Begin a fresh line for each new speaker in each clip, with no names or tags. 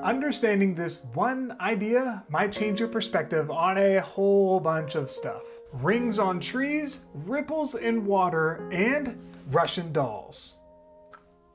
Understanding this one idea might change your perspective on a whole bunch of stuff. Rings on trees, ripples in water, and Russian dolls.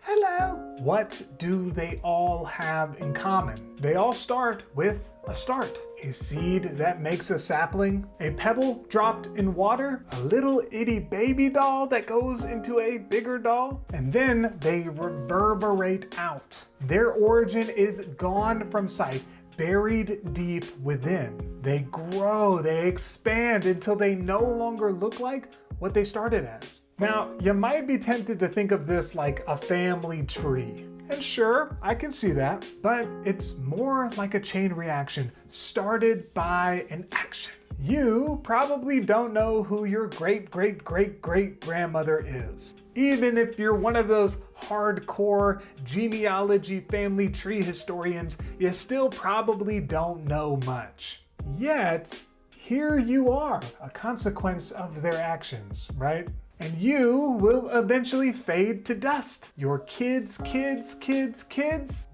Hello! What do they all have in common? They all start with a start. A seed that makes a sapling, a pebble dropped in water, a little itty baby doll that goes into a bigger doll, and then they reverberate out. Their origin is gone from sight, buried deep within. They grow, they expand until they no longer look like what they started as. Now, you might be tempted to think of this like a family tree. And sure, I can see that, but it's more like a chain reaction started by an action. You probably don't know who your great-great-great-great-grandmother is. Even if you're one of those hardcore genealogy family tree historians, you still probably don't know much. Yet, here you are, a consequence of their actions, right? And you will eventually fade to dust. Your kids'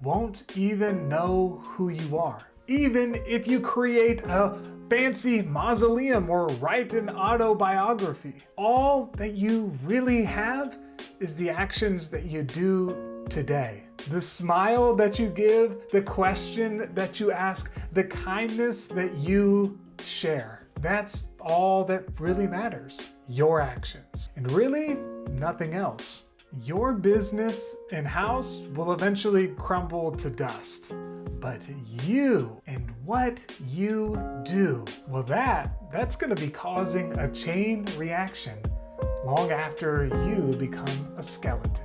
won't even know who you are. Even if you create a fancy mausoleum or write an autobiography, all that you really have is the actions that you do today. The smile that you give, the question that you ask, the kindness that you share. That's all that really matters. Your actions. And really, nothing else. Your business and house will eventually crumble to dust. But you and what you do, well that's going to be causing a chain reaction long after you become a skeleton.